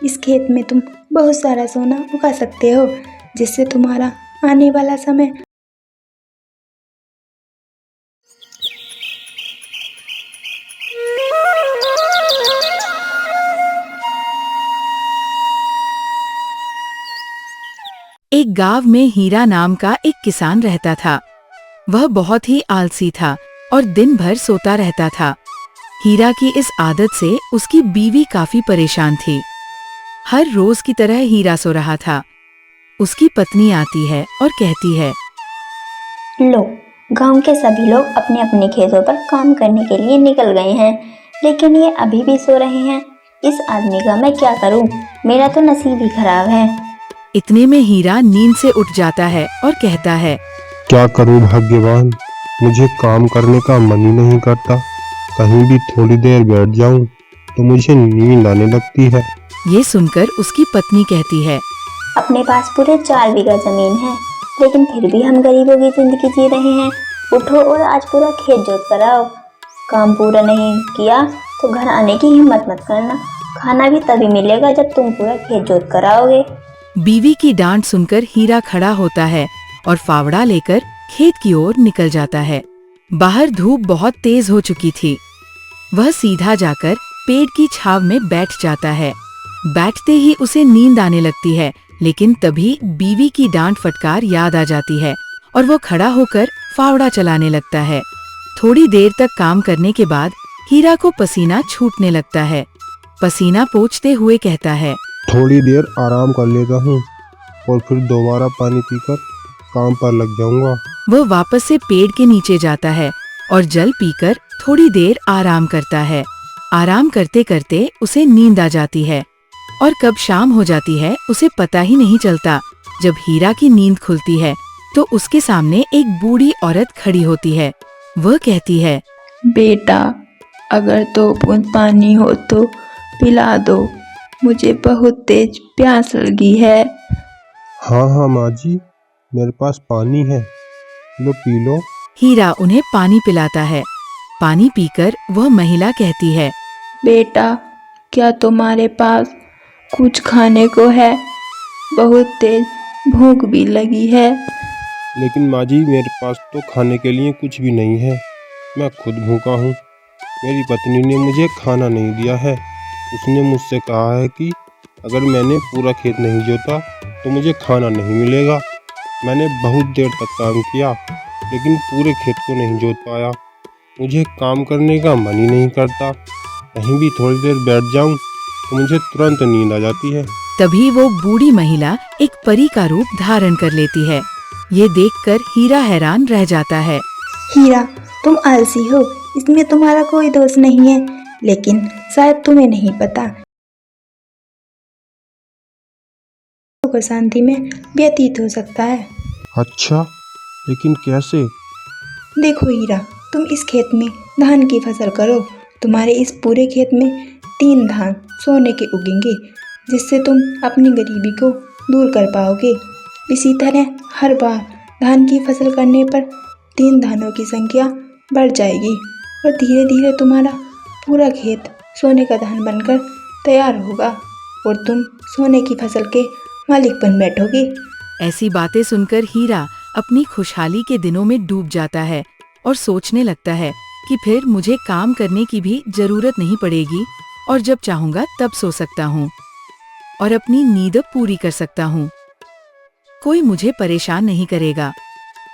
इस खेत में तुम बहुत सारा सोना उगा सकते हो, जिससे तुम्हारा आने वाला समय एक गांव में हीरा नाम का एक किसान रहता था। वह बहुत ही आलसी था और दिन भर सोता रहता था। हीरा की इस आदत से उसकी बीवी काफी परेशान थी। हर रोज की तरह हीरा सो रहा था। उसकी पत्नी आती है और कहती है, लो, गांव के सभी लोग अपने अपने खेतों पर काम करने के लिए निकल गए हैं, लेकिन ये अभी भी सो रहे हैं। इस आदमी का मैं क्या करूं? मेरा तो नसीब ही खराब है। इतने में हीरा नींद से उठ जाता है और कहता है, क्या करूं भाग्यवान, मुझे काम करने का मन ही नहीं करता। कहीं भी थोड़ी देर बैठ जाऊं तो मुझे नींद आने लगती है। ये सुनकर उसकी पत्नी कहती है, अपने पास पूरे 4 बीघा जमीन है, लेकिन फिर भी हम गरीबों की जिंदगी जी रहे हैं। उठो और आज पूरा खेत जोत कर आओ। काम पूरा नहीं किया तो घर आने की हिम्मत मत करना। खाना भी तभी मिलेगा जब तुम पूरा खेत जोत कर आओगे। बीवी की डांट सुनकर हीरा खड़ा होता है और फावड़ा लेकर खेत की ओर निकल जाता है। बाहर धूप बहुत तेज हो चुकी थी। वह सीधा जाकर पेड़ की छाव में बैठ जाता है। बैठते ही उसे नींद आने लगती है, लेकिन तभी बीवी की डांट फटकार याद आ जाती है और वो खड़ा होकर फावड़ा चलाने लगता है। थोड़ी देर तक काम करने के बाद हीरा को पसीना छूटने लगता है। पसीना पोंछते हुए कहता है, थोड़ी देर आराम कर लेता हूँ और फिर दोबारा पानी पीकर काम पर लग जाऊंगा। वो वापस से पेड़ के नीचे जाता है और जल पीकर थोड़ी देर आराम करता है। आराम करते करते उसे नींद आ जाती है और कब शाम हो जाती है उसे पता ही नहीं चलता। जब हीरा की नींद खुलती है तो उसके सामने एक बूढ़ी औरत खड़ी होती है। वह कहती है, बेटा, अगर 2 बूंद पानी हो तो पिला दो, मुझे बहुत तेज प्यास लगी है। हाँ हाँ माँ जी, मेरे पास पानी है, लो पी लो। हीरा उन्हें पानी पिलाता है। पानी पीकर वह महिला कहती है, बेटा, क्या तुम्हारे पास कुछ खाने को है? बहुत तेज भूख भी लगी है। लेकिन माँ जी, मेरे पास तो खाने के लिए कुछ भी नहीं है। मैं खुद भूखा हूँ। मेरी पत्नी ने मुझे खाना नहीं दिया है। उसने मुझसे कहा है कि अगर मैंने पूरा खेत नहीं जोता तो मुझे खाना नहीं मिलेगा। मैंने बहुत देर तक काम किया, लेकिन पूरे खेत को नहीं जोत पाया। मुझे काम करने का मन ही नहीं करता। कहीं भी थोड़ी देर बैठ जाऊं तो मुझे तुरंत नींद आ जाती है। तभी वो बूढ़ी महिला एक परी का रूप धारण कर लेती है। ये देखकर हीरा हैरान रह जाता है। हीरा, तुम आलसी हो, इसमें तुम्हारा कोई दोष नहीं है, लेकिन शायद तुम्हें नहीं पता को शांति में व्यतीत हो सकता है। अच्छा, लेकिन कैसे? देखो हीरा, तुम इस खेत में धान की फसल करो। तुम्हारे इस पूरे खेत में 3 धान सोने के उगेंगे, जिससे तुम अपनी गरीबी को दूर कर पाओगे। इसी तरह हर बार धान की फसल करने पर 3 धानों की संख्या बढ़ जाएगी और धीरे धीरे तुम्हारा पूरा खेत सोने का धान बनकर तैयार होगा और तुम सोने की फसल के मालिक बन बैठोगे। ऐसी बातें सुनकर हीरा अपनी खुशहाली के दिनों में डूब जाता है और सोचने लगता है कि फिर मुझे काम करने की भी जरूरत नहीं पड़ेगी और जब चाहूंगा तब सो सकता हूँ और अपनी नींद पूरी कर सकता हूँ। कोई मुझे परेशान नहीं करेगा।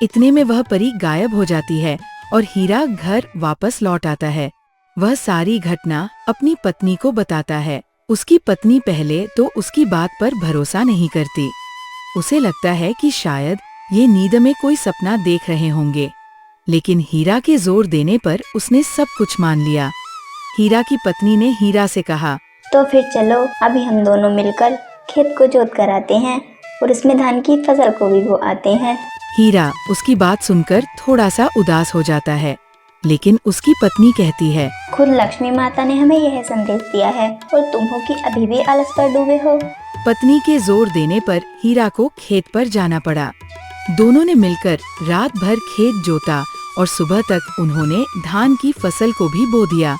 इतने में वह परी गायब हो जाती है और हीरा घर वापस लौट आता है। वह सारी घटना अपनी पत्नी को बताता है। उसकी पत्नी पहले तो उसकी बात पर भरोसा नहीं करती। उसे लगता है कि शायद ये नींद में कोई सपना देख रहे होंगे, लेकिन हीरा के जोर देने पर उसने सब कुछ मान लिया। हीरा की पत्नी ने हीरा से कहा, तो फिर चलो, अभी हम दोनों मिलकर खेत को जोत कर आते हैं और इसमें धान की फसल को भी बो आते हैं। हीरा उसकी बात सुनकर थोड़ा सा उदास हो जाता है, लेकिन उसकी पत्नी कहती है, खुद लक्ष्मी माता ने हमें यह संदेश दिया है और तुम हो कि अभी भी आलस पर डूबे हो। पत्नी के जोर देने पर हीरा को खेत पर जाना पड़ा। दोनों ने मिलकर रात भर खेत जोता और सुबह तक उन्होंने धान की फसल को भी बो दिया।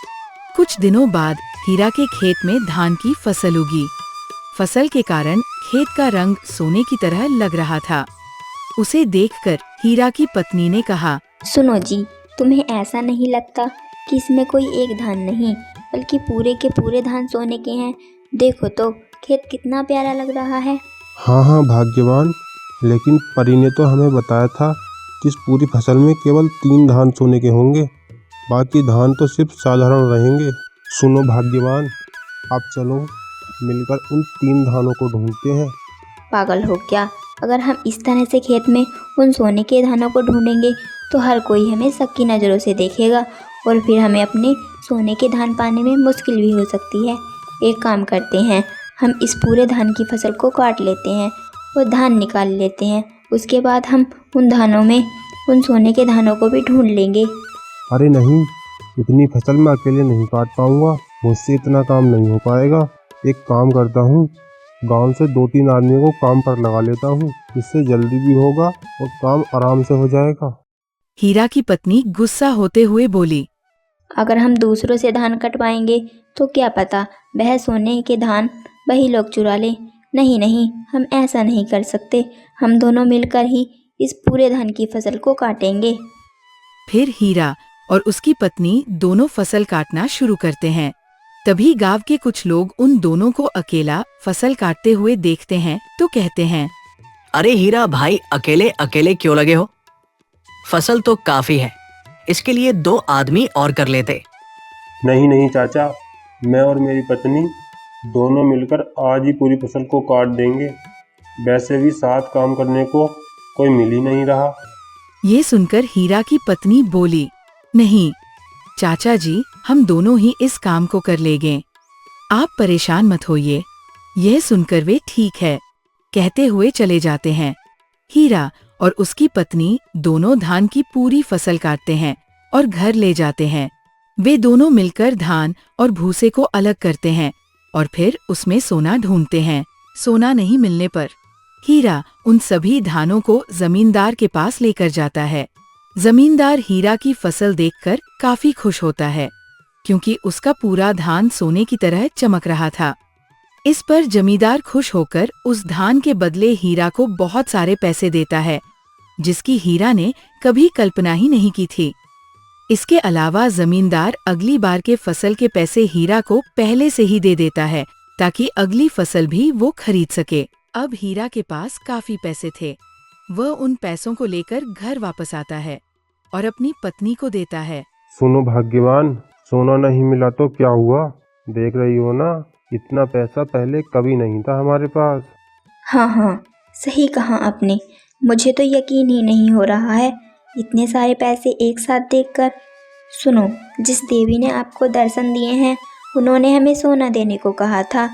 कुछ दिनों बाद हीरा के खेत में धान की फसल उगी। फसल के कारण खेत का रंग सोने की तरह लग रहा था। उसे देखकर हीरा की पत्नी ने कहा, सुनो जी, तुम्हें ऐसा नहीं लगता कि इसमें कोई एक धान नहीं बल्कि पूरे के पूरे धान सोने के हैं? देखो तो खेत कितना प्यारा लग रहा है। हाँ हाँ भाग्यवान, लेकिन परी ने तो हमें बताया था कि इस पूरी फसल में केवल 3 धान सोने के होंगे, बाकी धान तो सिर्फ साधारण रहेंगे। सुनो भाग्यवान, आप चलो मिलकर उन 3 धानों को ढूंढते हैं। पागल हो क्या? अगर हम इस तरह से खेत में उन सोने के धानों को ढूंढेंगे तो हर कोई हमें शक की नज़रों से देखेगा और फिर हमें अपने सोने के धान पाने में मुश्किल भी हो सकती है। एक काम करते हैं, हम इस पूरे धान की फसल को काट लेते हैं और धान निकाल लेते हैं। उसके बाद हम उन धानों में उन सोने के धानों को भी ढूंढ लेंगे। अरे नहीं, इतनी फसल मैं अकेले नहीं काट पाऊंगा, मुझसे इतना काम नहीं हो पाएगा। एक काम करता हूँ, गांव से 2-3 आदमियों को काम पर लगा लेता हूँ, इससे जल्दी भी होगा और काम आराम से हो जाएगा। हीरा की पत्नी गुस्सा होते हुए बोली, अगर हम दूसरों से धान कटवाएंगे तो क्या पता वह सोने के धान वही लोग चुरा लें। नहीं नहीं, हम ऐसा नहीं कर सकते। हम दोनों मिलकर ही इस पूरे धान की फसल को काटेंगे। फिर हीरा और उसकी पत्नी दोनों फसल काटना शुरू करते हैं। तभी गांव के कुछ लोग उन दोनों को अकेला फसल काटते हुए देखते हैं तो कहते हैं, अरे हीरा भाई, अकेले अकेले क्यों लगे हो? फसल तो काफी है, इसके लिए 2 आदमी और कर लेते। नहीं नहीं चाचा, मैं और मेरी पत्नी दोनों मिलकर आज ही पूरी फसल को काट देंगे। वैसे भी साथ काम करने को कोई मिल ही नहीं रहा। ये सुनकर हीरा की पत्नी बोली, नहीं चाचा जी, हम दोनों ही इस काम को कर लेंगे, आप परेशान मत होइए। यह सुनकर वे ठीक है कहते हुए चले जाते हैं। हीरा और उसकी पत्नी दोनों धान की पूरी फसल काटते हैं और घर ले जाते हैं। वे दोनों मिलकर धान और भूसे को अलग करते हैं और फिर उसमें सोना ढूंढते हैं। सोना नहीं मिलने पर हीरा उन सभी धानों को जमींदार के पास लेकर जाता है। जमींदार हीरा की फसल देखकर काफी खुश होता है क्योंकि उसका पूरा धान सोने की तरह चमक रहा था। इस पर जमींदार खुश होकर उस धान के बदले हीरा को बहुत सारे पैसे देता है, जिसकी हीरा ने कभी कल्पना ही नहीं की थी। इसके अलावा जमींदार अगली बार के फसल के पैसे हीरा को पहले से ही दे देता है ताकि अगली फसल भी वो खरीद सके। अब हीरा के पास काफी पैसे थे। वह उन पैसों को लेकर घर वापस आता है और अपनी पत्नी को देता है। सुनो भाग्यवान, सोना नहीं मिला तो क्या हुआ? देख रही हो ना, इतना पैसा पहले कभी नहीं था हमारे पास। हाँ हाँ, सही कहा आपने। मुझे तो यकीन ही नहीं हो रहा है इतने सारे पैसे एक साथ देखकर। सुनो, जिस देवी ने आपको दर्शन दिए हैं उन्होंने हमें सोना देने को कहा था,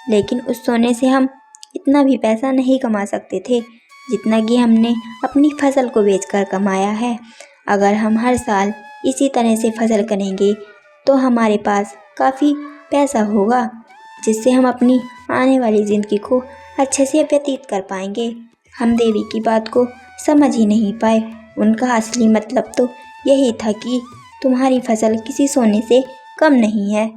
लेकिन उस सोने से हम इतना भी पैसा नहीं कमा सकते थे जितना कि हमने अपनी फसल को बेचकर कमाया है। अगर हम हर साल इसी तरह से फसल करेंगे तो हमारे पास काफ़ी पैसा होगा जिससे हम अपनी आने वाली ज़िंदगी को अच्छे से व्यतीत कर पाएंगे। हम देवी की बात को समझ ही नहीं पाए। उनका असली मतलब तो यही था कि तुम्हारी फसल किसी सोने से कम नहीं है।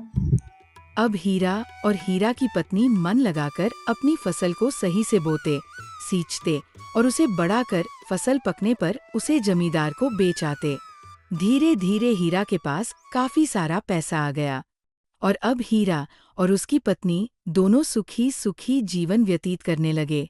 अब हीरा और हीरा की पत्नी मन लगाकर अपनी फसल को सही से बोते, सींचते और उसे बड़ा कर फसल पकने पर उसे जमींदार को बेच आते। धीरे धीरे हीरा के पास काफी सारा पैसा आ गया और अब हीरा और उसकी पत्नी दोनों सुखी सुखी जीवन व्यतीत करने लगे।